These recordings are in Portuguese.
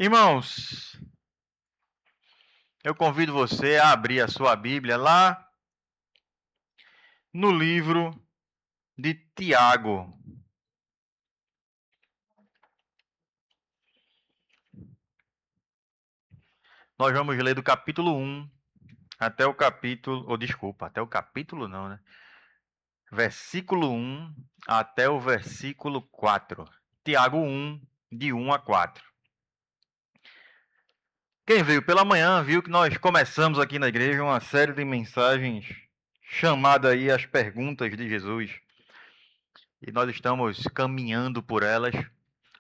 Irmãos, eu convido você a abrir a sua Bíblia lá no livro de Tiago. Nós vamos ler do capítulo 1 até o capítulo, até o capítulo não, né? Versículo 1 até o versículo 4. Tiago 1, de 1 a 4. Quem veio pela manhã viu que nós começamos aqui na igreja uma série de mensagens chamada aí as perguntas de Jesus. E nós estamos caminhando por elas,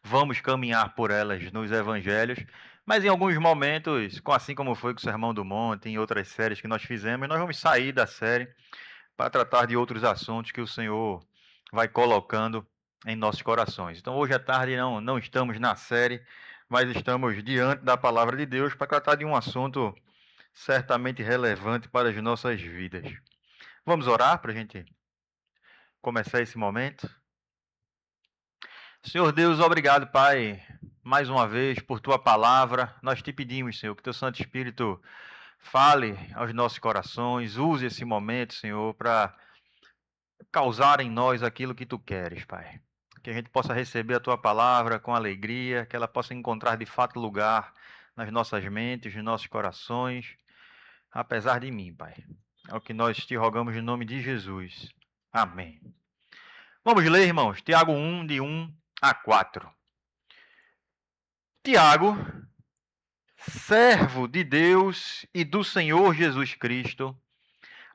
vamos caminhar por elas nos evangelhos, mas em alguns momentos, assim como foi com o Sermão do Monte, em outras séries que nós fizemos, nós vamos sair da série para tratar de outros assuntos que o Senhor vai colocando em nossos corações. Então hoje à tarde não estamos na série, mas estamos diante da palavra de Deus para tratar de um assunto certamente relevante para as nossas vidas. Vamos orar para a gente começar esse momento? Senhor Deus, obrigado, Pai, mais uma vez por tua palavra. Nós te pedimos, Senhor, que teu Santo Espírito fale aos nossos corações, use esse momento, Senhor, para causar em nós aquilo que tu queres, Pai. Que a gente possa receber a tua palavra com alegria, que ela possa encontrar de fato lugar nas nossas mentes, nos nossos corações, apesar de mim, Pai. É o que nós te rogamos em nome de Jesus. Amém. Vamos ler, irmãos, Tiago 1, de 1 a 4. Tiago, servo de Deus e do Senhor Jesus Cristo,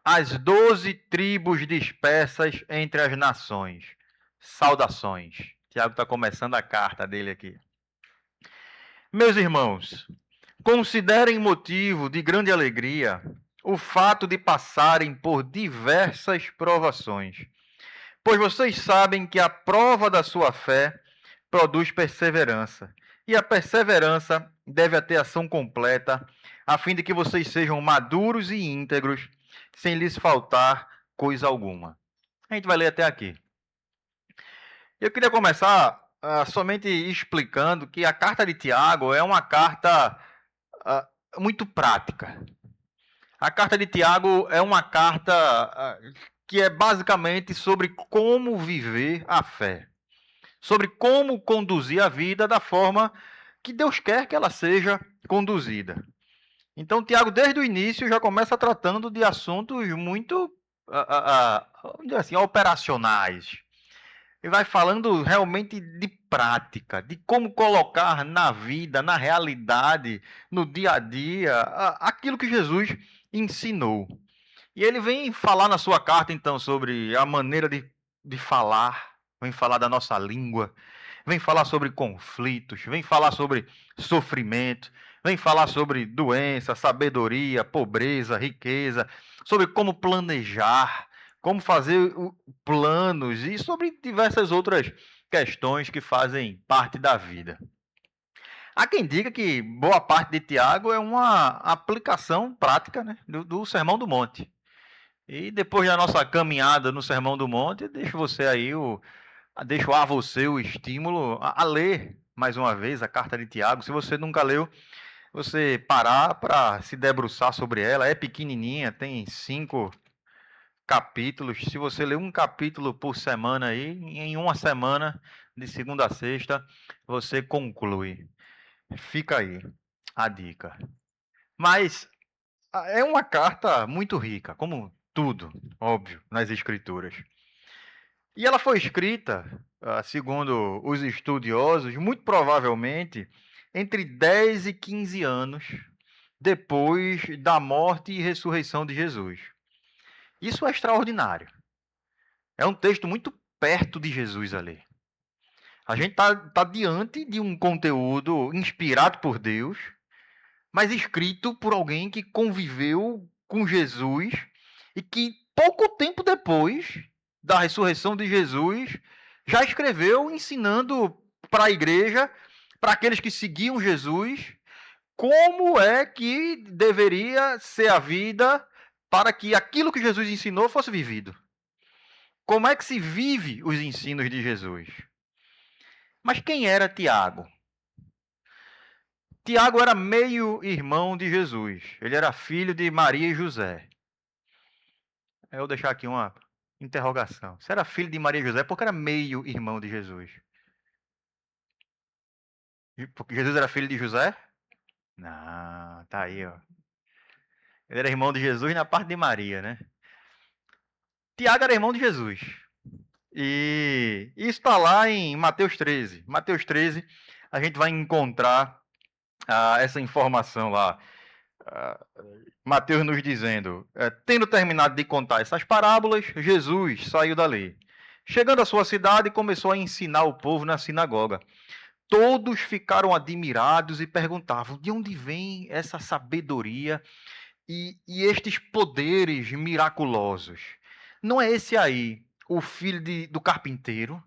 as 12 tribos dispersas entre as nações. Saudações. Tiago está começando a carta dele aqui. Meus irmãos, considerem motivo de grande alegria o fato de passarem por diversas provações, pois vocês sabem que a prova da sua fé produz perseverança. E a perseverança deve ter ação completa, a fim de que vocês sejam maduros e íntegros, sem lhes faltar coisa alguma. A gente vai ler até aqui. Eu queria começar somente explicando que a carta de Tiago é uma carta muito prática. A carta de Tiago é uma carta que é basicamente sobre como viver a fé, sobre como conduzir a vida da forma que Deus quer que ela seja conduzida. Então, Tiago, desde o início, já começa tratando de assuntos muito, vamos dizer assim, operacionais. Ele vai falando realmente de prática, de como colocar na vida, na realidade, no dia a dia, aquilo que Jesus ensinou. E ele vem falar na sua carta, então, sobre a maneira de falar, vem falar da nossa língua, vem falar sobre conflitos, vem falar sobre sofrimento, vem falar sobre doença, sabedoria, pobreza, riqueza, sobre como planejar, como fazer planos e sobre diversas outras questões que fazem parte da vida. Há quem diga que boa parte de Tiago é uma aplicação prática, né, do Sermão do Monte. E depois da nossa caminhada no Sermão do Monte, deixo a você o estímulo a ler mais uma vez a carta de Tiago. Se você nunca leu, você parar para se debruçar sobre ela. É pequenininha, tem 5 capítulos. Se você ler um capítulo por semana aí, em uma semana, de segunda a sexta, você conclui. Fica aí a dica. Mas é uma carta muito rica, como tudo, óbvio, nas escrituras. E ela foi escrita, segundo os estudiosos, muito provavelmente entre 10 e 15 anos depois da morte e ressurreição de Jesus. Isso é extraordinário. É um texto muito perto de Jesus ali. A gente está diante de um conteúdo inspirado por Deus, mas escrito por alguém que conviveu com Jesus e que pouco tempo depois da ressurreição de Jesus já escreveu ensinando para a igreja, para aqueles que seguiam Jesus, como é que deveria ser a vida para que aquilo que Jesus ensinou fosse vivido. Como é que se vive os ensinos de Jesus? Mas quem era Tiago? Tiago era meio-irmão de Jesus. Ele era filho de Maria e José. Eu vou deixar aqui uma interrogação. Se era filho de Maria e José, por que era meio-irmão de Jesus? Porque Jesus era filho de José? Não, tá aí, ó. Ele era irmão de Jesus na parte de Maria, né? Tiago era irmão de Jesus. E isso está lá em Mateus 13. Mateus 13, a gente vai encontrar essa informação lá. Mateus nos dizendo: tendo terminado de contar essas parábolas, Jesus saiu dali. Chegando à sua cidade, começou a ensinar o povo na sinagoga. Todos ficaram admirados e perguntavam: de onde vem essa sabedoria e estes poderes miraculosos? Não é esse aí o filho do carpinteiro?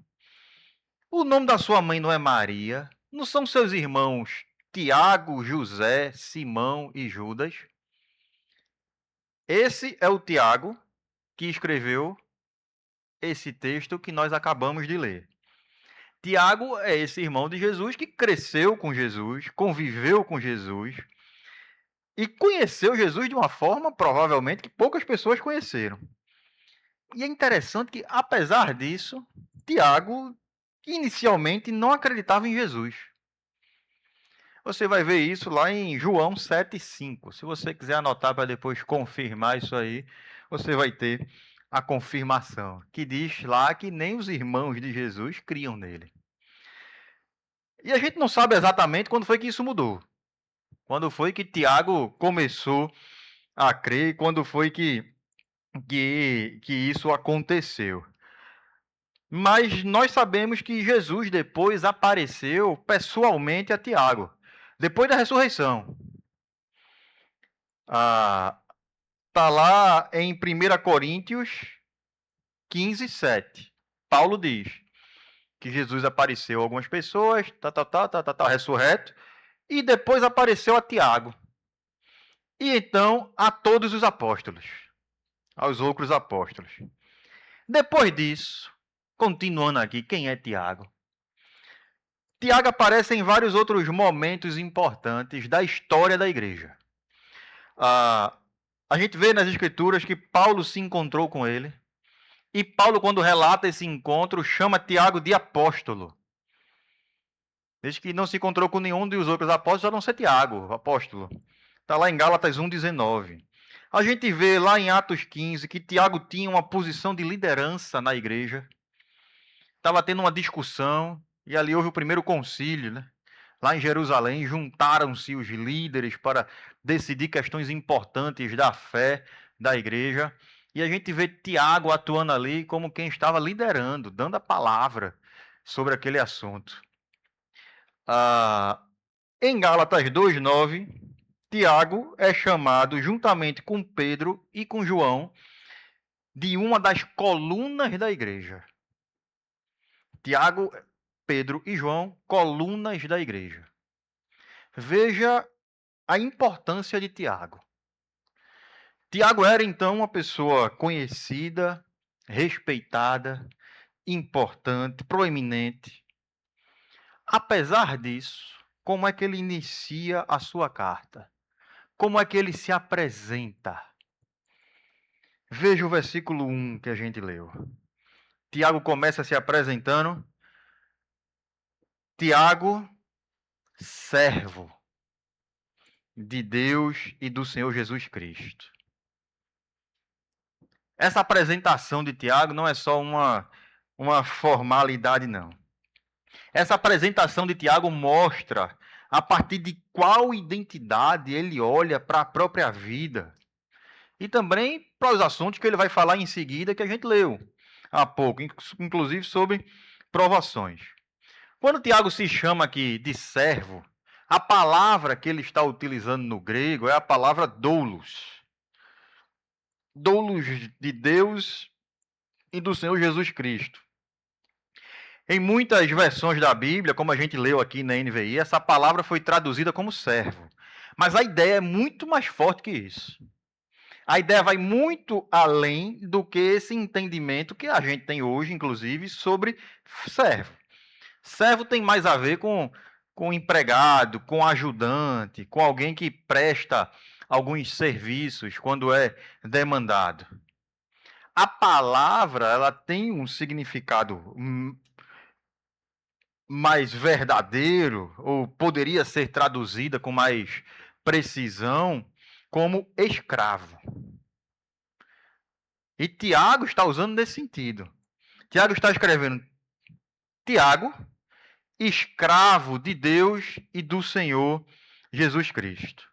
O nome da sua mãe não é Maria? Não são seus irmãos Tiago, José, Simão e Judas? Esse é o Tiago que escreveu esse texto que nós acabamos de ler. Tiago é esse irmão de Jesus que cresceu com Jesus, conviveu com Jesus e conheceu Jesus de uma forma, provavelmente, que poucas pessoas conheceram. E é interessante que, apesar disso, Tiago inicialmente não acreditava em Jesus. Você vai ver isso lá em João 7,5. Se você quiser anotar para depois confirmar isso aí, você vai ter a confirmação, que diz lá que nem os irmãos de Jesus criam nele. E a gente não sabe exatamente quando foi que isso mudou. Quando foi que Tiago começou a crer, quando foi que isso aconteceu. Mas nós sabemos que Jesus depois apareceu pessoalmente a Tiago, depois da ressurreição. Está lá em 1 Coríntios 15, 7. Paulo diz que Jesus apareceu a algumas pessoas, ressurreto, e depois apareceu a Tiago. E então a todos os apóstolos, aos outros apóstolos. Depois disso, continuando aqui, quem é Tiago? Tiago aparece em vários outros momentos importantes da história da igreja. A gente vê nas escrituras que Paulo se encontrou com ele. E Paulo, quando relata esse encontro, chama Tiago de apóstolo. Desde que não se encontrou com nenhum dos outros apóstolos, a não ser Tiago, apóstolo. Está lá em Gálatas 1,19. A gente vê lá em Atos 15 que Tiago tinha uma posição de liderança na igreja. Estava tendo uma discussão, e ali houve o primeiro concílio, né? Lá em Jerusalém, juntaram-se os líderes para decidir questões importantes da fé da igreja. E a gente vê Tiago atuando ali como quem estava liderando, dando a palavra sobre aquele assunto. Em Gálatas 2,9, Tiago é chamado, juntamente com Pedro e com João, de uma das colunas da igreja. Tiago, Pedro e João, colunas da igreja. Veja a importância de Tiago. Tiago era, então, uma pessoa conhecida, respeitada, importante, proeminente. Apesar disso, como é que ele inicia a sua carta? Como é que ele se apresenta? Veja o versículo 1 que a gente leu. Tiago começa se apresentando. Tiago, servo de Deus e do Senhor Jesus Cristo. Essa apresentação de Tiago não é só uma formalidade, não. Essa apresentação de Tiago mostra a partir de qual identidade ele olha para a própria vida. E também para os assuntos que ele vai falar em seguida, que a gente leu há pouco, inclusive sobre provações. Quando Tiago se chama aqui de servo, a palavra que ele está utilizando no grego é a palavra doulos. Doulos de Deus e do Senhor Jesus Cristo. Em muitas versões da Bíblia, como a gente leu aqui na NVI, essa palavra foi traduzida como servo. Mas a ideia é muito mais forte que isso. A ideia vai muito além do que esse entendimento que a gente tem hoje, inclusive, sobre servo. Servo tem mais a ver com com o empregado, com o ajudante, com alguém que presta alguns serviços quando é demandado. A palavra, ela tem um significado mais verdadeiro, ou poderia ser traduzida com mais precisão, como escravo. E Tiago está usando nesse sentido. Tiago está escrevendo: Tiago, escravo de Deus e do Senhor Jesus Cristo.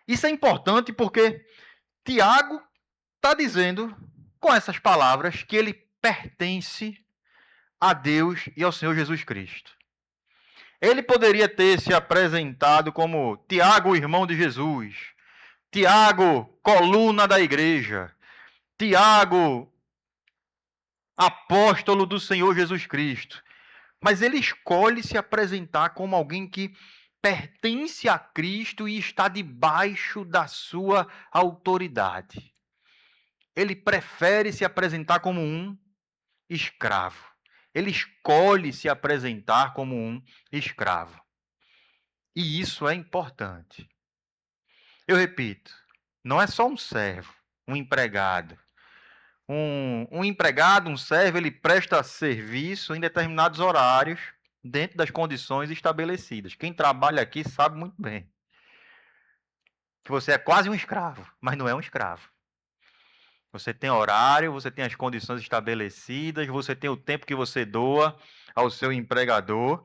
Isso é importante porque Tiago está dizendo, com essas palavras, que ele pertence a Deus e ao Senhor Jesus Cristo. Ele poderia ter se apresentado como Tiago, irmão de Jesus, Tiago, coluna da igreja, Tiago, apóstolo do Senhor Jesus Cristo. Mas ele escolhe se apresentar como alguém que pertence a Cristo e está debaixo da sua autoridade. Ele prefere se apresentar como um escravo. Ele escolhe se apresentar como um escravo. E isso é importante. Eu repito, não é só um servo, um empregado. Um empregado, um servo, ele presta serviço em determinados horários, dentro das condições estabelecidas. Quem trabalha aqui sabe muito bem que você é quase um escravo, mas não é um escravo. Você tem horário, você tem as condições estabelecidas, você tem o tempo que você doa ao seu empregador,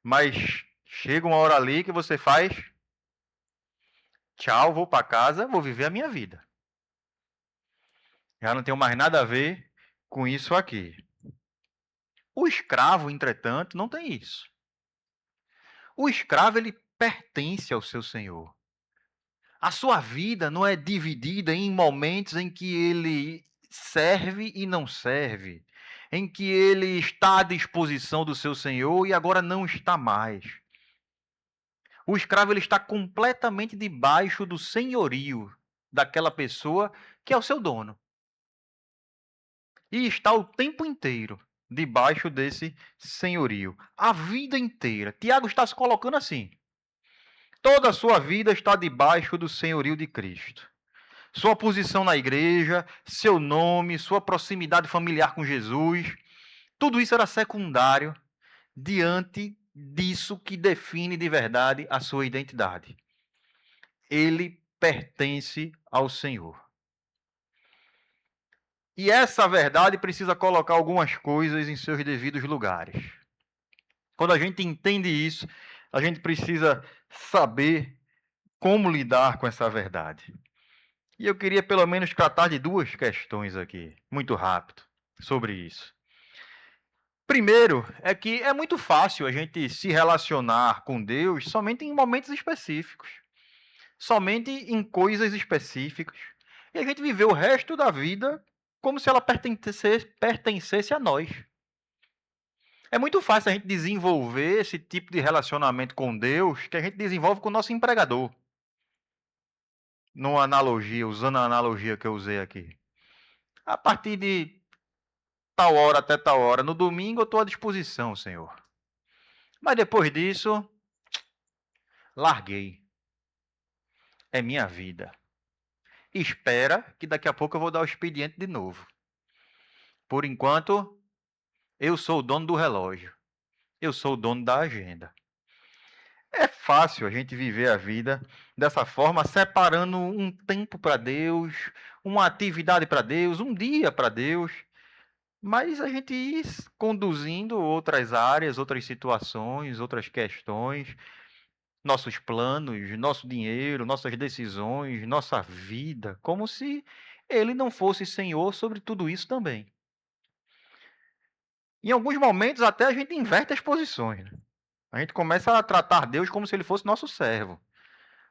mas chega uma hora ali que você faz tchau, vou para casa, vou viver a minha vida. Já não tenho mais nada a ver com isso aqui. O escravo, entretanto, não tem isso. O escravo, ele pertence ao seu senhor. A sua vida não é dividida em momentos em que ele serve e não serve, em que ele está à disposição do seu senhor e agora não está mais. O escravo, ele está completamente debaixo do senhorio daquela pessoa que é o seu dono. E está o tempo inteiro debaixo desse senhorio. A vida inteira. Tiago está se colocando assim. Toda a sua vida está debaixo do senhorio de Cristo. Sua posição na igreja, seu nome, sua proximidade familiar com Jesus, tudo isso era secundário diante disso que define de verdade a sua identidade. Ele pertence ao Senhor. E essa verdade precisa colocar algumas coisas em seus devidos lugares. Quando a gente entende isso, a gente precisa saber como lidar com essa verdade. E eu queria pelo menos tratar de duas questões aqui, muito rápido, sobre isso. Primeiro, é que é muito fácil a gente se relacionar com Deus somente em momentos específicos, somente em coisas específicas, e a gente viver o resto da vida como se ela pertencesse a nós. É muito fácil a gente desenvolver esse tipo de relacionamento com Deus que a gente desenvolve com o nosso empregador. Numa analogia, usando a analogia que eu usei aqui. A partir de tal hora até tal hora, no domingo eu estou à disposição, Senhor. Mas depois disso, larguei. É minha vida. Espera que daqui a pouco eu vou dar o expediente de novo. Por enquanto, eu sou o dono do relógio. Eu sou o dono da agenda. É fácil a gente viver a vida dessa forma, separando um tempo para Deus, uma atividade para Deus, um dia para Deus, mas a gente ir conduzindo outras áreas, outras situações, outras questões, nossos planos, nosso dinheiro, nossas decisões, nossa vida, como se Ele não fosse Senhor sobre tudo isso também. Em alguns momentos até a gente inverte as posições, né? A gente começa a tratar Deus como se Ele fosse nosso servo.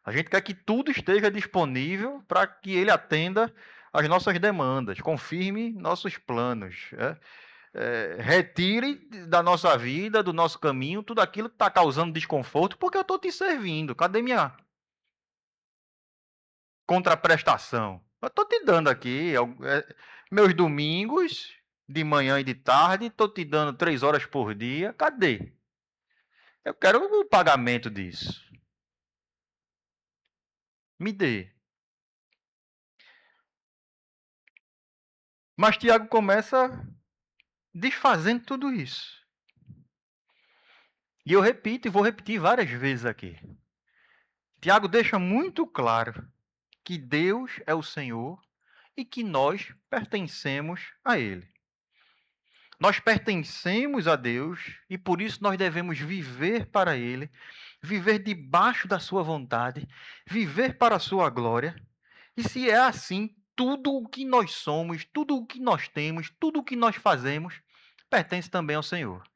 A gente quer que tudo esteja disponível para que Ele atenda às nossas demandas, confirme nossos planos, retire da nossa vida, do nosso caminho, tudo aquilo que está causando desconforto, porque eu estou te servindo. Cadê minha contraprestação? Eu estou te dando aqui meus domingos, de manhã e de tarde, estou te dando 3 horas por dia. Cadê? Eu quero o pagamento disso. Me dê. Mas Tiago começa desfazendo tudo isso. E eu repito e vou repetir várias vezes aqui. Tiago deixa muito claro que Deus é o Senhor e que nós pertencemos a Ele. Nós pertencemos a Deus e por isso nós devemos viver para Ele, viver debaixo da Sua vontade, viver para a Sua glória. E se é assim, tudo o que nós somos, tudo o que nós temos, tudo o que nós fazemos, pertence também ao Senhor.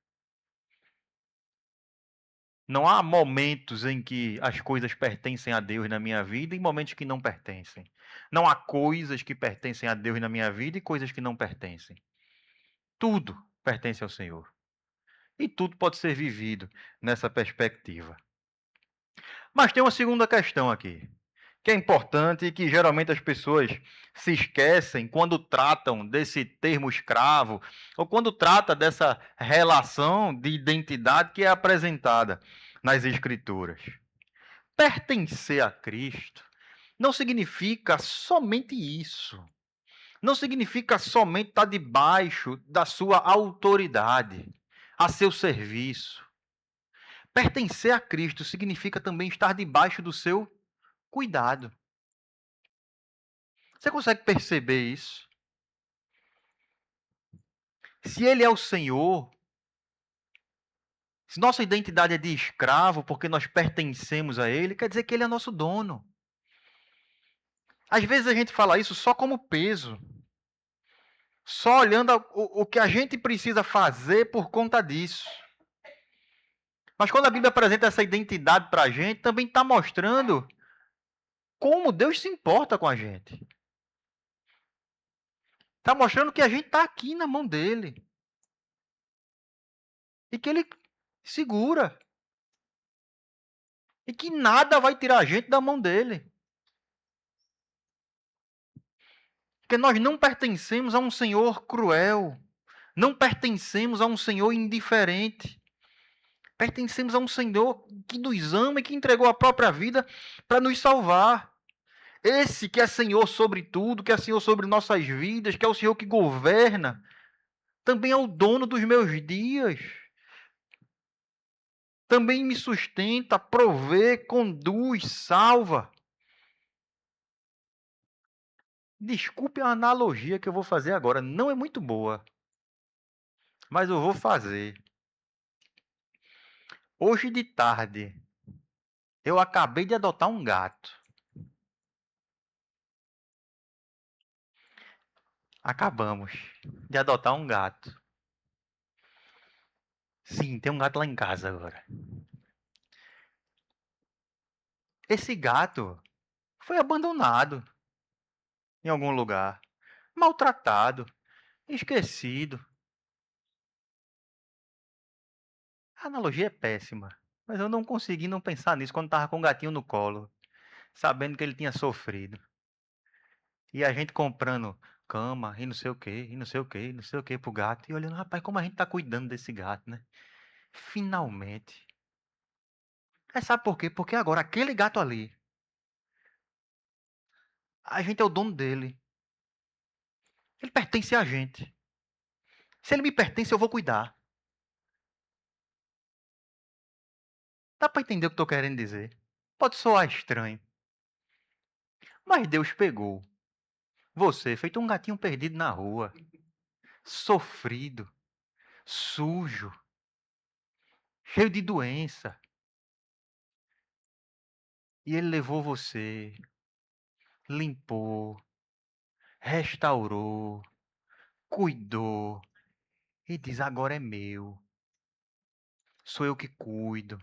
Não há momentos em que as coisas pertencem a Deus na minha vida e momentos que não pertencem. Não há coisas que pertencem a Deus na minha vida e coisas que não pertencem. Tudo pertence ao Senhor. E tudo pode ser vivido nessa perspectiva. Mas tem uma segunda questão aqui, que é importante e que geralmente as pessoas se esquecem quando tratam desse termo escravo ou quando trata dessa relação de identidade que é apresentada nas Escrituras. Pertencer a Cristo não significa somente isso. Não significa somente estar debaixo da sua autoridade, a seu serviço. Pertencer a Cristo significa também estar debaixo do seu cuidado. Você consegue perceber isso? Se Ele é o Senhor, se nossa identidade é de escravo porque nós pertencemos a Ele, quer dizer que Ele é nosso dono. Às vezes a gente fala isso só como peso, só olhando o que a gente precisa fazer por conta disso. Mas quando a Bíblia apresenta essa identidade para a gente, também está mostrando como Deus se importa com a gente. Está mostrando que a gente está aqui na mão dele. E que ele segura. E que nada vai tirar a gente da mão dele. Porque nós não pertencemos a um Senhor cruel. Não pertencemos a um Senhor indiferente. Pertencemos a um Senhor que nos ama e que entregou a própria vida para nos salvar. Esse que é Senhor sobre tudo, que é Senhor sobre nossas vidas, que é o Senhor que governa, também é o dono dos meus dias. Também me sustenta, provê, conduz, salva. Desculpe a analogia que eu vou fazer agora, não é muito boa, mas eu vou fazer. Hoje de tarde, eu acabei de adotar um gato. Acabamos de adotar um gato. Sim, tem um gato lá em casa agora. Esse gato foi abandonado em algum lugar, maltratado, esquecido. A analogia é péssima, mas eu não consegui não pensar nisso quando estava com o gatinho no colo, sabendo que ele tinha sofrido. E a gente comprando cama e não sei o que, e não sei o que, e não sei o que pro gato. E olhando, rapaz, como a gente tá cuidando desse gato, né? Finalmente. Aí sabe por quê? Porque agora aquele gato ali, a gente é o dono dele. Ele pertence a gente. Se ele me pertence, eu vou cuidar. Dá pra entender o que eu tô querendo dizer? Pode soar estranho. Mas Deus pegou você, feito um gatinho perdido na rua, sofrido, sujo, cheio de doença. E ele levou você, limpou, restaurou, cuidou e diz: agora é meu. Sou eu que cuido,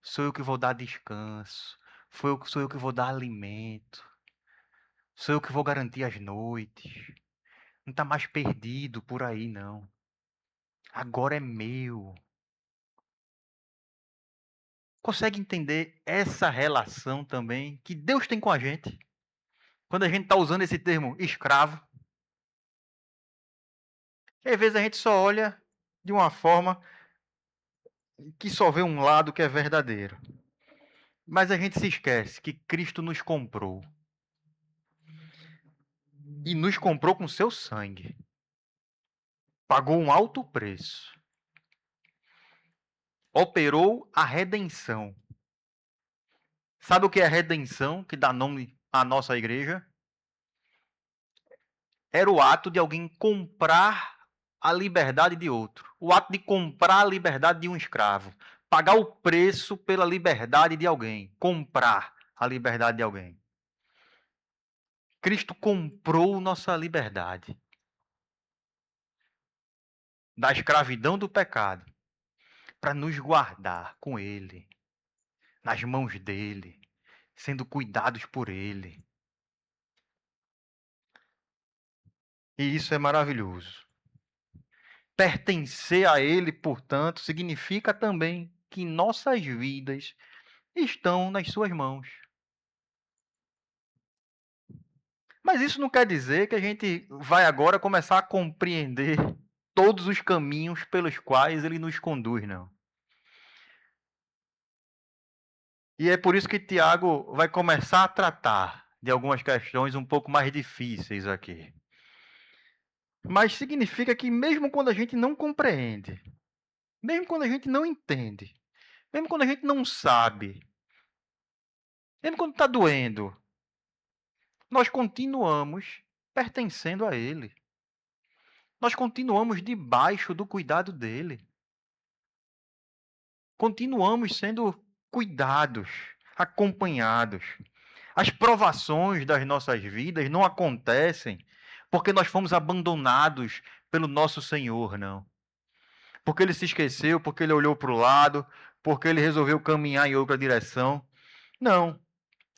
sou eu que vou dar descanso, sou eu que vou dar alimento, sou eu que vou garantir as noites. Não está mais perdido por aí, não. Agora é meu. Consegue entender essa relação também que Deus tem com a gente? Quando a gente está usando esse termo escravo, às vezes a gente só olha de uma forma que só vê um lado que é verdadeiro. Mas a gente se esquece que Cristo nos comprou. E nos comprou com seu sangue. Pagou um alto preço. Operou a redenção. Sabe o que é redenção, que dá nome à nossa igreja? Era o ato de alguém comprar a liberdade de outro. O ato de comprar a liberdade de um escravo. Pagar o preço pela liberdade de alguém. Comprar a liberdade de alguém. Cristo comprou nossa liberdade da escravidão do pecado para nos guardar com Ele, nas mãos dEle, sendo cuidados por Ele. E isso é maravilhoso. Pertencer a Ele, portanto, significa também que nossas vidas estão nas suas mãos. Mas isso não quer dizer que a gente vai agora começar a compreender todos os caminhos pelos quais Ele nos conduz, não. E é por isso que Tiago vai começar a tratar de algumas questões um pouco mais difíceis aqui. Mas significa que mesmo quando a gente não compreende, mesmo quando a gente não entende, mesmo quando a gente não sabe, mesmo quando está doendo, nós continuamos pertencendo a Ele. Nós continuamos debaixo do cuidado dEle. Continuamos sendo cuidados, acompanhados. As provações das nossas vidas não acontecem porque nós fomos abandonados pelo nosso Senhor, não. Porque Ele se esqueceu, porque Ele olhou para o lado, porque Ele resolveu caminhar em outra direção. Não.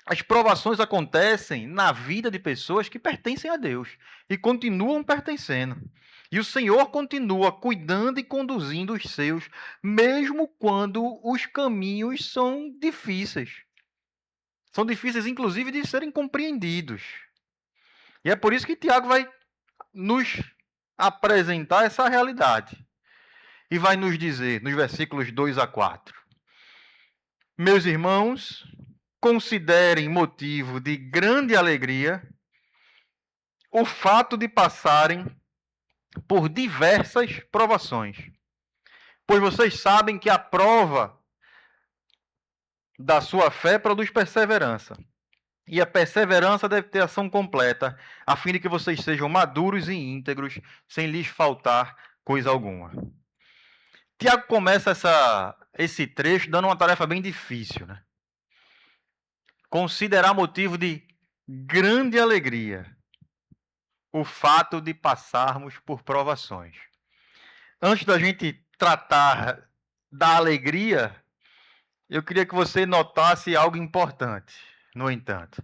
As provações acontecem na vida de pessoas que pertencem a Deus e continuam pertencendo. E o Senhor continua cuidando e conduzindo os seus, mesmo quando os caminhos são difíceis. São difíceis, inclusive, de serem compreendidos. E é por isso que Tiago vai nos apresentar essa realidade. E vai nos dizer, nos versículos 2 a 4: Meus irmãos, considerem motivo de grande alegria o fato de passarem por diversas provações. Pois vocês sabem que a prova da sua fé produz perseverança. E a perseverança deve ter ação completa, a fim de que vocês sejam maduros e íntegros, sem lhes faltar coisa alguma. Tiago começa esse trecho dando uma tarefa bem difícil, né? Considerar motivo de grande alegria o fato de passarmos por provações. Antes da gente tratar da alegria, eu queria que você notasse algo importante, no entanto.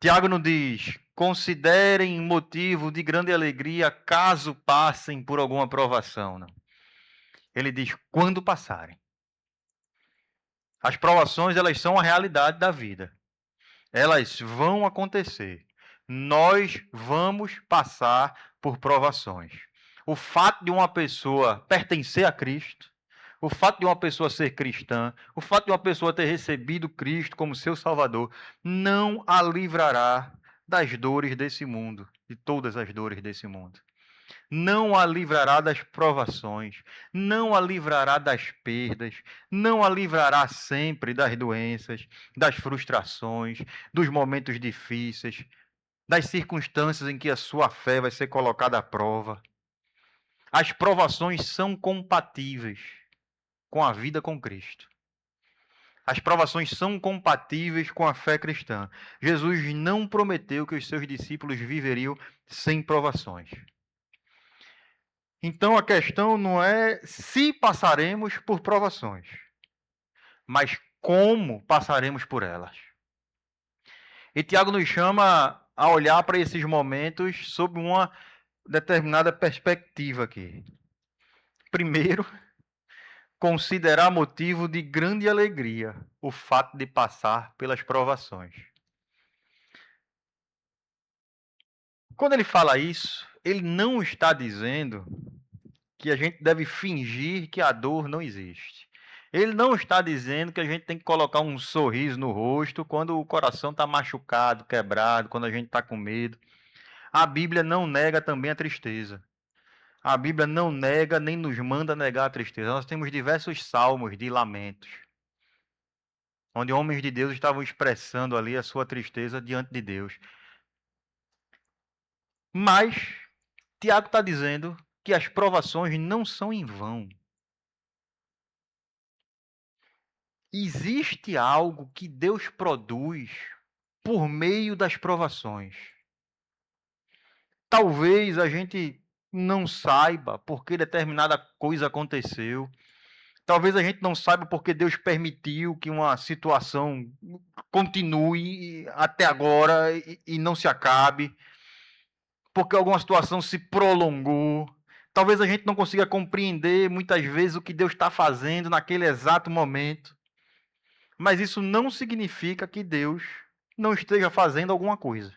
Tiago não diz: considerem motivo de grande alegria caso passem por alguma provação, não. Ele diz: quando passarem. As provações, elas são a realidade da vida. Elas vão acontecer. Nós vamos passar por provações. O fato de uma pessoa pertencer a Cristo, o fato de uma pessoa ser cristã, o fato de uma pessoa ter recebido Cristo como seu Salvador, não a livrará das dores desse mundo, de todas as dores desse mundo. Não a livrará das provações, não a livrará das perdas, não a livrará sempre das doenças, das frustrações, dos momentos difíceis, das circunstâncias em que a sua fé vai ser colocada à prova. As provações são compatíveis com a vida com Cristo. As provações são compatíveis com a fé cristã. Jesus não prometeu que os seus discípulos viveriam sem provações. Então a questão não é se passaremos por provações, mas como passaremos por elas. E Tiago nos chama a olhar para esses momentos sob uma determinada perspectiva aqui. Primeiro, considerar motivo de grande alegria o fato de passar pelas provações. Quando ele fala isso, ele não está dizendo que a gente deve fingir que a dor não existe. Ele não está dizendo que a gente tem que colocar um sorriso no rosto quando o coração está machucado, quebrado, quando a gente está com medo. A Bíblia não nega também a tristeza. A Bíblia não nega nem nos manda negar a tristeza. Nós temos diversos salmos de lamentos, onde homens de Deus estavam expressando ali a sua tristeza diante de Deus. Mas Tiago está dizendo que as provações não são em vão. Existe algo que Deus produz por meio das provações. Talvez a gente não saiba por que determinada coisa aconteceu. Talvez a gente não saiba porque Deus permitiu que uma situação continue até agora e não se acabe. Porque alguma situação se prolongou. Talvez a gente não consiga compreender muitas vezes o que Deus está fazendo naquele exato momento. Mas isso não significa que Deus não esteja fazendo alguma coisa.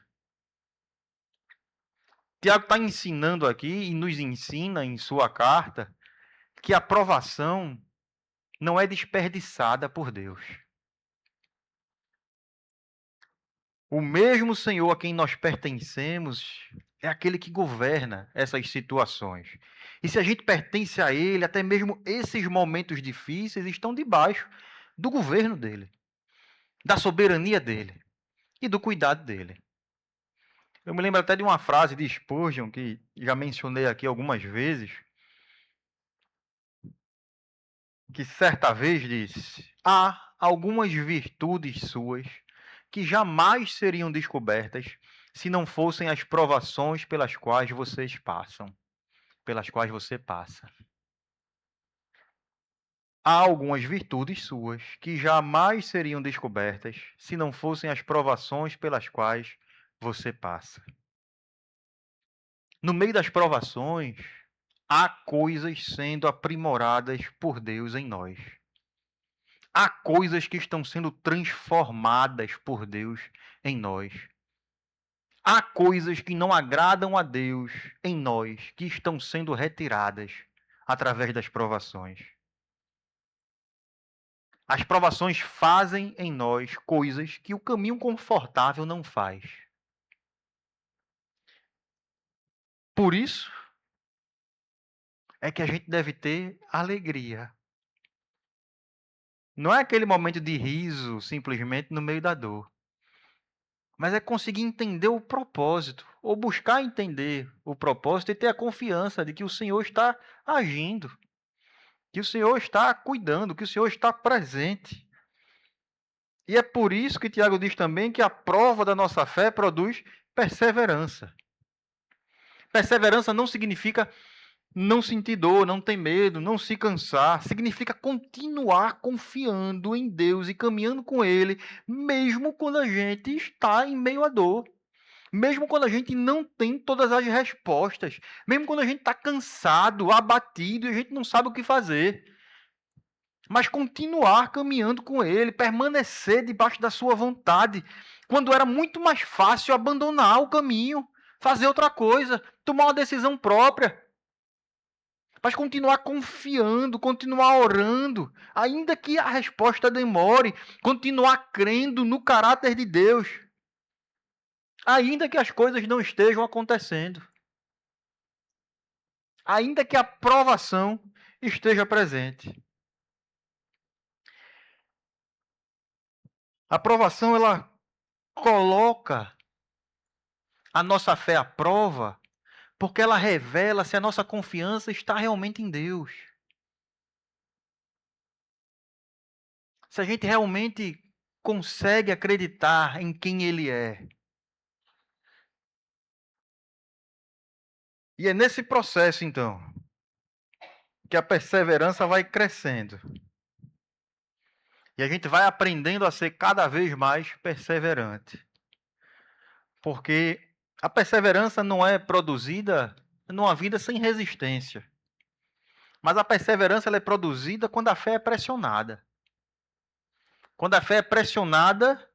Tiago está ensinando aqui e nos ensina em sua carta que a provação não é desperdiçada por Deus. O mesmo Senhor a quem nós pertencemos é aquele que governa essas situações. E se a gente pertence a Ele, até mesmo esses momentos difíceis estão debaixo do governo dele, da soberania dele e do cuidado dele. Eu me lembro até de uma frase de Spurgeon, que já mencionei aqui algumas vezes, que certa vez disse: há algumas virtudes suas que jamais seriam descobertas se não fossem as provações pelas quais vocês passam, pelas quais você passa. Há algumas virtudes suas que jamais seriam descobertas se não fossem as provações pelas quais você passa. No meio das provações, há coisas sendo aprimoradas por Deus em nós. Há coisas que estão sendo transformadas por Deus em nós. Há coisas que não agradam a Deus em nós, que estão sendo retiradas através das provações. As provações fazem em nós coisas que o caminho confortável não faz. Por isso é que a gente deve ter alegria. Não é aquele momento de riso simplesmente no meio da dor, mas é conseguir entender o propósito, ou buscar entender o propósito e ter a confiança de que o Senhor está agindo, que o Senhor está cuidando, que o Senhor está presente. E é por isso que Tiago diz também que a prova da nossa fé produz perseverança. Perseverança não significa não sentir dor, não ter medo, não se cansar. Significa continuar confiando em Deus e caminhando com Ele, mesmo quando a gente está em meio à dor. Mesmo quando a gente não tem todas as respostas. Mesmo quando a gente está cansado, abatido e a gente não sabe o que fazer. Mas continuar caminhando com Ele, permanecer debaixo da sua vontade, quando era muito mais fácil abandonar o caminho, fazer outra coisa, tomar uma decisão própria. Mas continuar confiando, continuar orando, ainda que a resposta demore, continuar crendo no caráter de Deus, ainda que as coisas não estejam acontecendo, ainda que a provação esteja presente. A provação, ela coloca a nossa fé à prova, porque ela revela se a nossa confiança está realmente em Deus. Se a gente realmente consegue acreditar em quem Ele é. E é nesse processo, então, que a perseverança vai crescendo. E a gente vai aprendendo a ser cada vez mais perseverante. Porque a perseverança não é produzida numa vida sem resistência. Mas a perseverança ela é produzida quando a fé é pressionada. Quando a fé é pressionada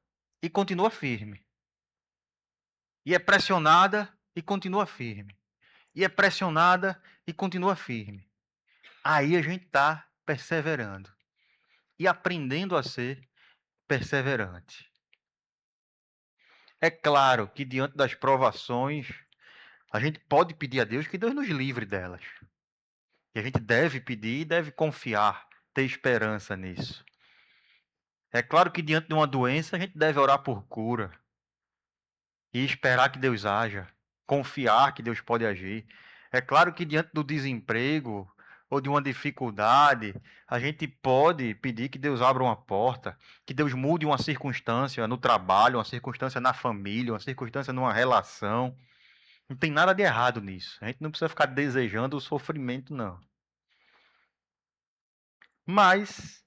e continua firme. E é pressionada e continua firme. E é pressionada e continua firme. Aí a gente está perseverando. e aprendendo a ser perseverante. É claro que diante das provações, a gente pode pedir a Deus que Deus nos livre delas. E a gente deve pedir e deve confiar, ter esperança nisso. É claro que diante de uma doença, a gente deve orar por cura e esperar que Deus haja, confiar que Deus pode agir. É claro que diante do desemprego ou de uma dificuldade, a gente pode pedir que Deus abra uma porta, que Deus mude uma circunstância no trabalho, uma circunstância na família, uma circunstância numa relação. Não tem nada de errado nisso. A gente não precisa ficar desejando o sofrimento, não. Mas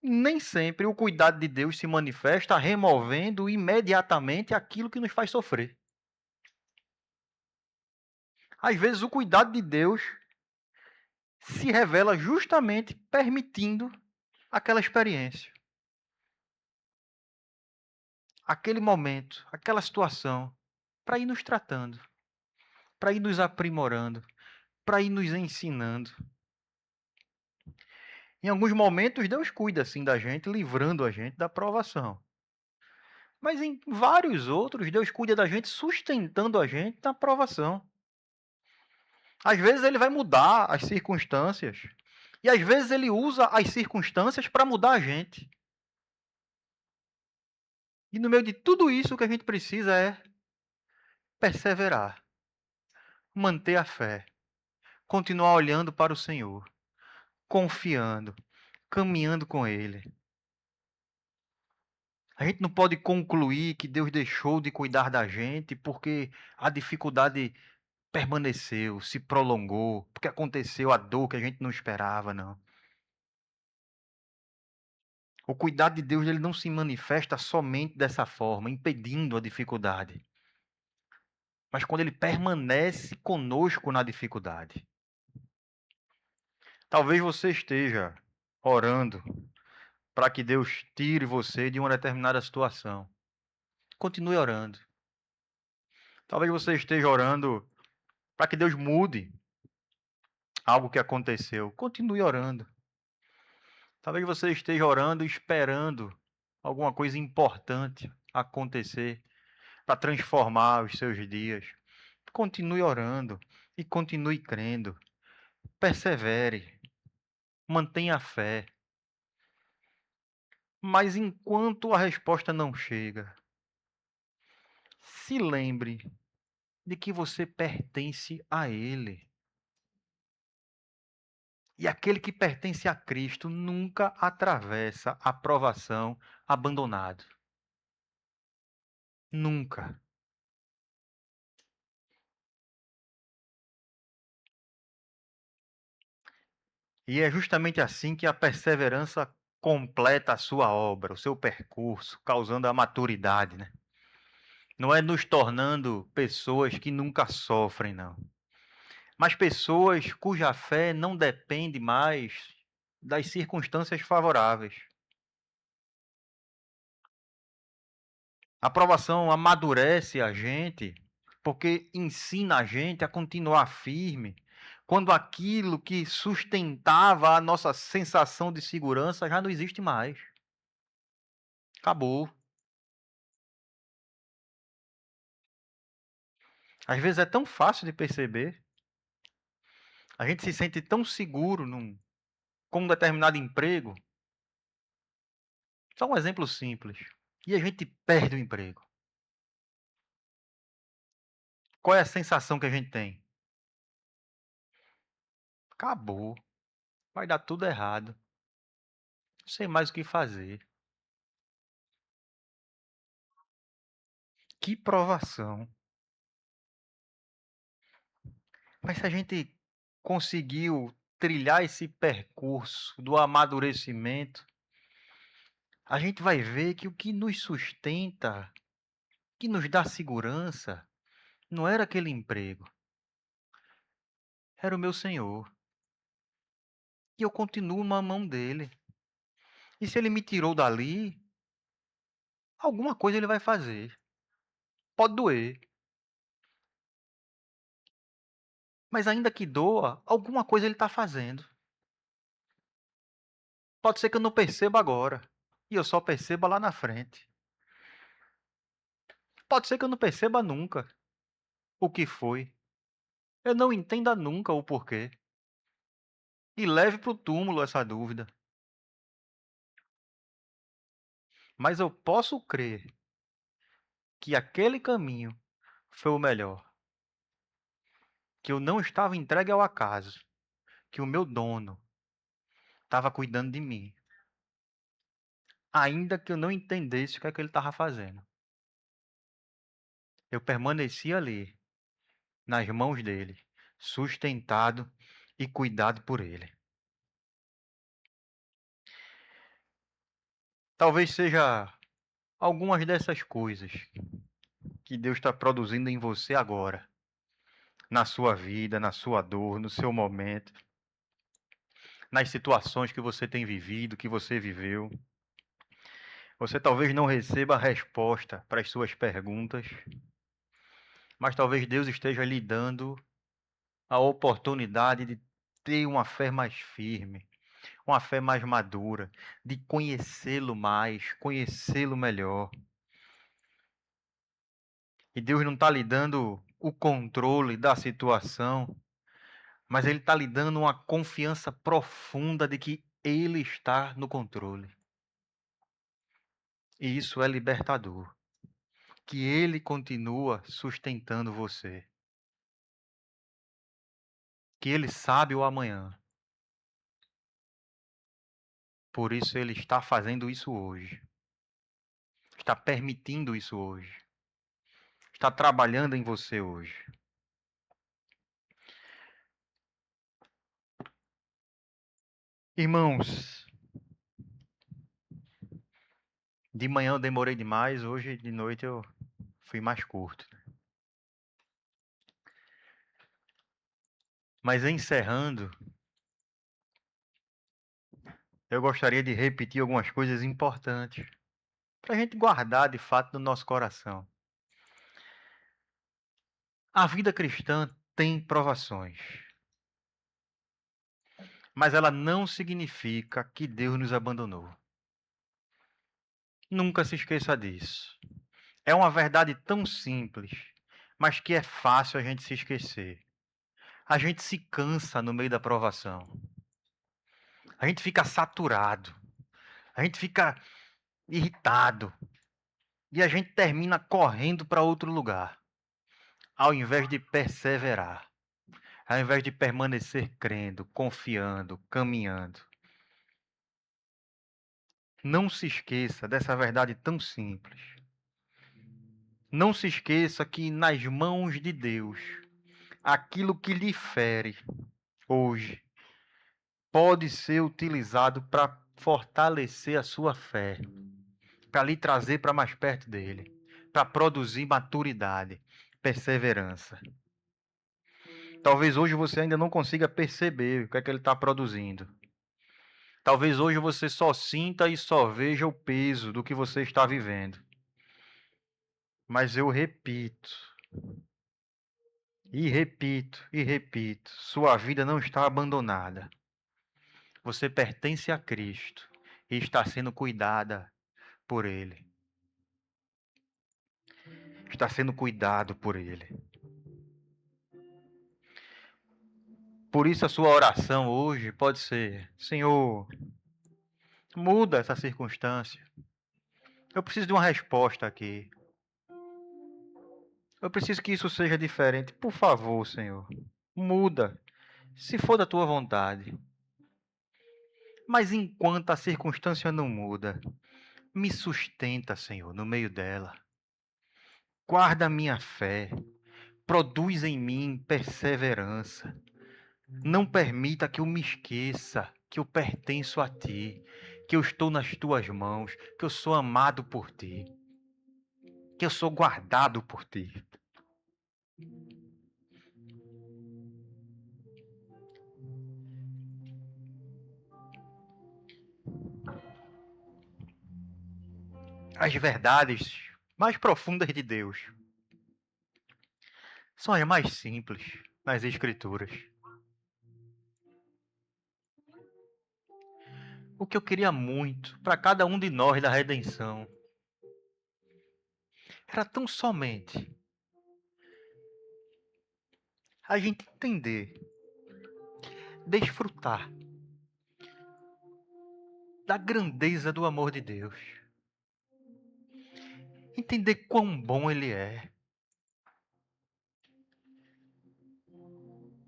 nem sempre o cuidado de Deus se manifesta removendo imediatamente aquilo que nos faz sofrer. Às vezes, o cuidado de Deus se revela justamente permitindo aquela experiência, aquele momento, aquela situação, para ir nos tratando, para ir nos aprimorando, para ir nos ensinando. Em alguns momentos, Deus cuida assim da gente, livrando a gente da provação. Mas em vários outros, Deus cuida da gente, sustentando a gente na provação. Às vezes ele vai mudar as circunstâncias. E às vezes ele usa as circunstâncias para mudar a gente. E no meio de tudo isso, o que a gente precisa é perseverar, manter a fé, continuar olhando para o Senhor, confiando, caminhando com Ele. A gente não pode concluir que Deus deixou de cuidar da gente porque a dificuldade permaneceu, se prolongou, porque aconteceu a dor que a gente não esperava, não. O cuidado de Deus ele não se manifesta somente dessa forma, impedindo a dificuldade, mas quando ele permanece conosco na dificuldade. Talvez você esteja orando para que Deus tire você de uma determinada situação. Continue orando. Talvez você esteja orando para que Deus mude algo que aconteceu. Continue orando. Talvez você esteja orando esperando alguma coisa importante acontecer para transformar os seus dias. Continue orando e continue crendo. Persevere. Mantenha a fé. Mas enquanto a resposta não chega, se lembre de que você pertence a Ele. E aquele que pertence a Cristo nunca atravessa a provação abandonado. Nunca. E é justamente assim que a perseverança completa a sua obra, o seu percurso, causando a maturidade, né? Não é nos tornando pessoas que nunca sofrem, não. Mas pessoas cuja fé não depende mais das circunstâncias favoráveis. A aprovação amadurece a gente, porque ensina a gente a continuar firme, quando aquilo que sustentava a nossa sensação de segurança já não existe mais. Acabou. Às vezes é tão fácil de perceber. A gente se sente tão seguro com um determinado emprego. Só um exemplo simples. E a gente perde o emprego. Qual é a sensação que a gente tem? Acabou. Vai dar tudo errado. Não sei mais o que fazer. Que provação. Mas se a gente conseguiu trilhar esse percurso do amadurecimento, a gente vai ver que o que nos sustenta, que nos dá segurança, não era aquele emprego, era o meu Senhor. E eu continuo na mão dele. E se ele me tirou dali, alguma coisa ele vai fazer. Pode doer, mas ainda que doa, alguma coisa ele está fazendo. Pode ser que eu não perceba agora, e eu só perceba lá na frente. Pode ser que eu não perceba nunca o que foi. Eu não entenda nunca o porquê. E leve para o túmulo essa dúvida. Mas eu posso crer que aquele caminho foi o melhor. Que eu não estava entregue ao acaso. Que o meu dono estava cuidando de mim. Ainda que eu não entendesse o que é que ele estava fazendo. Eu permaneci ali, nas mãos dele, sustentado e cuidado por ele. Talvez seja algumas dessas coisas que Deus está produzindo em você agora, na sua vida, na sua dor, no seu momento, nas situações que você tem vivido, que você viveu. Você talvez não receba a resposta para as suas perguntas, mas talvez Deus esteja lhe dando a oportunidade de ter uma fé mais firme, uma fé mais madura, de conhecê-lo mais, conhecê-lo melhor. E Deus não está lhe dando o controle da situação, mas Ele está lhe dando uma confiança profunda de que Ele está no controle. E isso é libertador. Que Ele continua sustentando você. Que Ele sabe o amanhã. Por isso Ele está fazendo isso hoje. Está permitindo isso hoje. Está trabalhando em você hoje. Irmãos, de manhã eu demorei demais, hoje de noite eu fui mais curto. Mas encerrando, eu gostaria de repetir algumas coisas importantes para a gente guardar de fato no nosso coração. A vida cristã tem provações, mas ela não significa que Deus nos abandonou. Nunca se esqueça disso. É uma verdade tão simples, mas que é fácil a gente se esquecer. A gente se cansa no meio da provação. A gente fica saturado. A gente fica irritado. E a gente termina correndo para outro lugar, ao invés de perseverar, ao invés de permanecer crendo, confiando, caminhando. Não se esqueça dessa verdade tão simples. Não se esqueça que nas mãos de Deus, aquilo que lhe fere hoje pode ser utilizado para fortalecer a sua fé, para lhe trazer para mais perto dele, para produzir maturidade, perseverança. Talvez hoje você ainda não consiga perceber o que é que ele está produzindo. Talvez hoje você só sinta e só veja o peso do que você está vivendo. Mas eu repito, e repito, sua vida não está abandonada. Você pertence a Cristo e está sendo cuidada por Ele. Está sendo cuidado por Ele. Por isso a sua oração hoje pode ser: Senhor, muda essa circunstância. Eu preciso de uma resposta aqui. Eu preciso que isso seja diferente. Por favor, Senhor, muda, se for da tua vontade. Mas enquanto a circunstância não muda, me sustenta, Senhor, no meio dela. Guarda a minha fé. Produz em mim perseverança. Não permita que eu me esqueça que eu pertenço a ti, que eu estou nas tuas mãos, que eu sou amado por ti, que eu sou guardado por ti. As verdades mais profundas de Deus são as mais simples nas Escrituras. o que eu queria muito para cada um de nós da redenção era tão somente a gente entender, desfrutar da grandeza do amor de Deus, entender quão bom Ele é,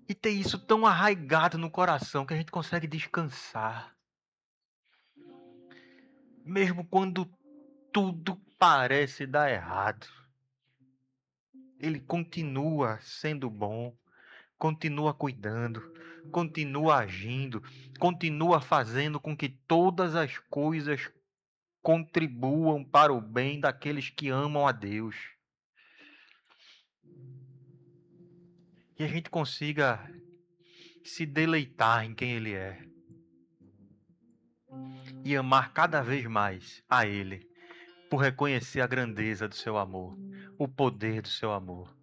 e ter isso tão arraigado no coração que a gente consegue descansar, mesmo quando tudo parece dar errado. Ele continua sendo bom, continua cuidando, continua agindo, continua fazendo com que todas as coisas contribuam para o bem daqueles que amam a Deus. E a gente consiga se deleitar em quem Ele é e amar cada vez mais a Ele, por reconhecer a grandeza do seu amor, o poder do seu amor.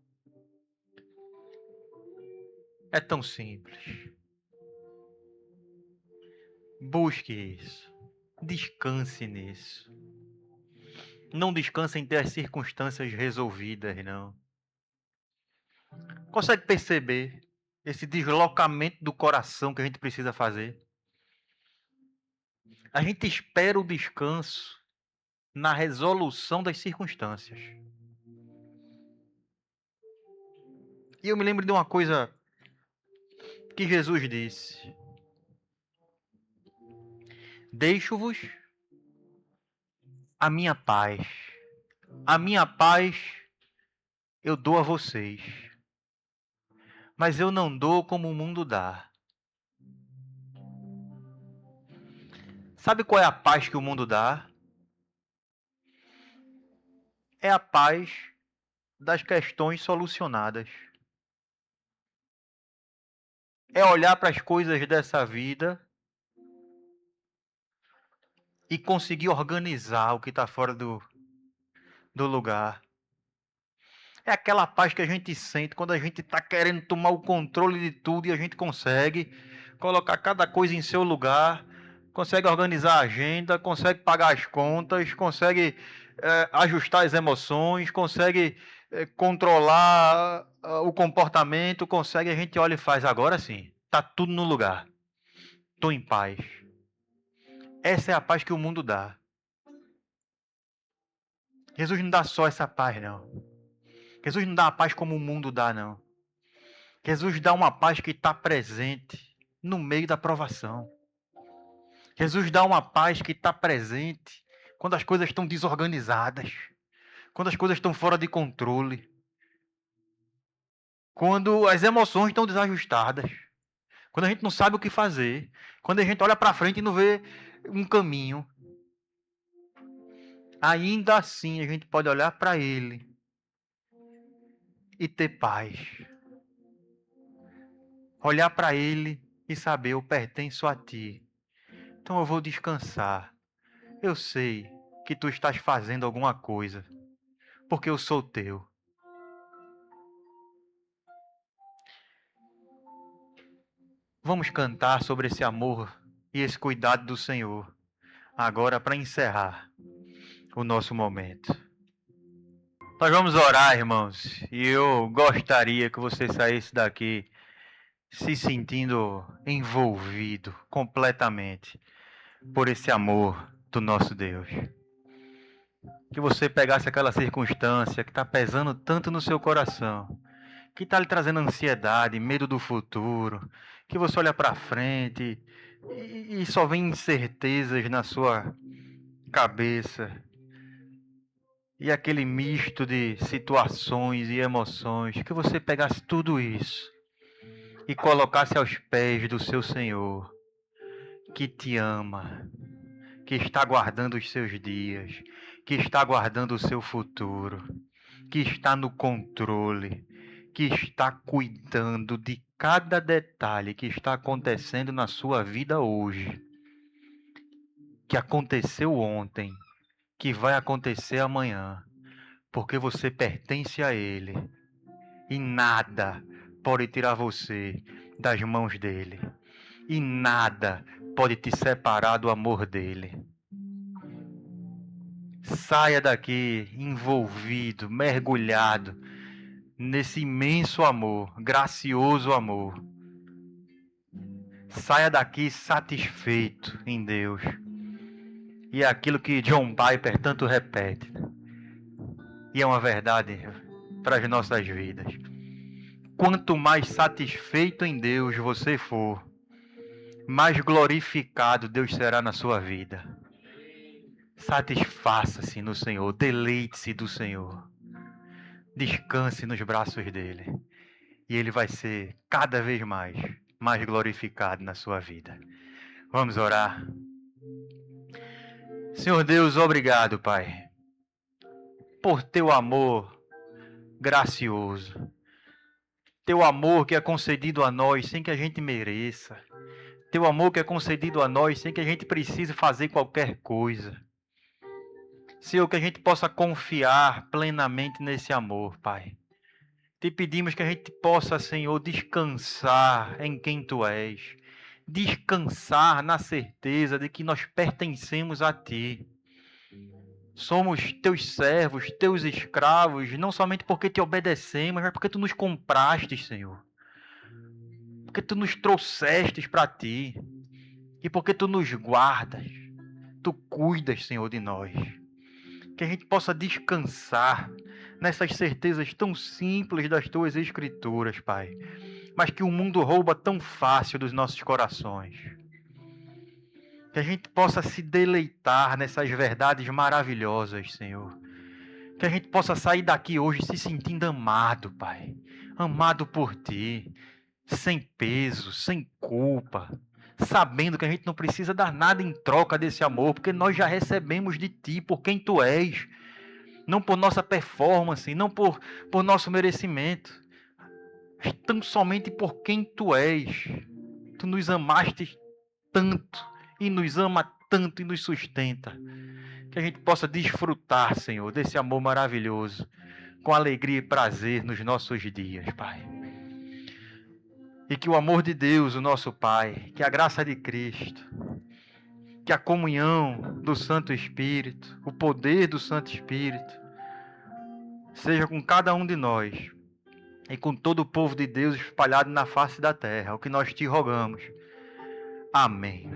É tão simples. Busque isso. Descanse nisso. Não descanse em ter as circunstâncias resolvidas, não. Consegue perceber esse deslocamento do coração que a gente precisa fazer? A gente espera o descanso na resolução das circunstâncias. E eu me lembro de uma coisa que Jesus disse: deixo-vos a minha paz. A minha paz eu dou a vocês. Mas eu não dou como o mundo dá. Sabe qual é a paz que o mundo dá? É a paz das questões solucionadas. É olhar para as coisas dessa vida e conseguir organizar o que está fora do lugar. É aquela paz que a gente sente quando a gente está querendo tomar o controle de tudo e a gente consegue colocar cada coisa em seu lugar, consegue organizar a agenda, consegue pagar as contas, consegue ajustar as emoções, consegue controlar o comportamento, consegue, a gente olha e faz, agora sim, está tudo no lugar, estou em paz. Essa é a paz que o mundo dá. Jesus não dá só essa paz, não. Jesus não dá a paz como o mundo dá, não. Jesus dá uma paz que está presente no meio da provação. Jesus dá uma paz que está presente quando as coisas estão desorganizadas, quando as coisas estão fora de controle, quando as emoções estão desajustadas, quando a gente não sabe o que fazer, quando a gente olha para frente e não vê um caminho. Ainda assim a gente pode olhar para Ele e ter paz. Olhar para Ele e saber, eu pertenço a Ti. Então eu vou descansar. Eu sei que Tu estás fazendo alguma coisa, porque eu sou Teu. Vamos cantar sobre esse amor e esse cuidado do Senhor, agora para encerrar o nosso momento. Nós vamos orar, irmãos, e eu gostaria que você saísse daqui se sentindo envolvido completamente por esse amor do nosso Deus. Que você pegasse aquela circunstância que está pesando tanto no seu coração, que está lhe trazendo ansiedade, medo do futuro, que você olha para frente e só vem incertezas na sua cabeça. E aquele misto de situações e emoções, que você pegasse tudo isso e colocasse aos pés do seu Senhor, que te ama, que está guardando os seus dias, que está guardando o seu futuro, que está no controle, que está cuidando de cada detalhe que está acontecendo na sua vida hoje, que aconteceu ontem, que vai acontecer amanhã, porque você pertence a Ele e nada pode tirar você das mãos dele, e nada pode te separar do amor dele. Saia daqui envolvido, mergulhado nesse imenso amor, gracioso amor. Saia daqui satisfeito em Deus. E é aquilo que John Piper tanto repete. E é uma verdade para as nossas vidas. Quanto mais satisfeito em Deus você for, mais glorificado Deus será na sua vida. Satisfaça-se no Senhor, deleite-se do Senhor. Descanse nos braços dele. E ele vai ser cada vez mais glorificado na sua vida. Vamos orar. Senhor Deus, obrigado, Pai, por teu amor gracioso. Teu amor que é concedido a nós sem que a gente mereça. Teu amor que é concedido a nós sem que a gente precise fazer qualquer coisa. Senhor, que a gente possa confiar plenamente nesse amor, Pai. Te pedimos que a gente possa, Senhor, descansar em quem Tu és. Descansar na certeza de que nós pertencemos a Ti. Somos Teus servos, Teus escravos, não somente porque Te obedecemos, mas porque Tu nos compraste, Senhor. Porque Tu nos trouxestes para Ti. E porque Tu nos guardas. Tu cuidas, Senhor, de nós. Que a gente possa descansar nessas certezas tão simples das Tuas Escrituras, Pai, mas que o mundo rouba tão fácil dos nossos corações. Que a gente possa se deleitar nessas verdades maravilhosas, Senhor. Que a gente possa sair daqui hoje se sentindo amado, Pai. Amado por Ti, sem peso, sem culpa, sabendo que a gente não precisa dar nada em troca desse amor, porque nós já recebemos de Ti, por quem Tu és. Não por nossa performance, não por nosso merecimento, mas tão somente por quem Tu és. Tu nos amaste tanto, e nos ama tanto e nos sustenta. Que a gente possa desfrutar, Senhor, desse amor maravilhoso, com alegria e prazer nos nossos dias, Pai. E que o amor de Deus, o nosso Pai, que a graça de Cristo, que a comunhão do Santo Espírito, o poder do Santo Espírito, seja com cada um de nós e com todo o povo de Deus espalhado na face da terra, o que nós te rogamos. Amém.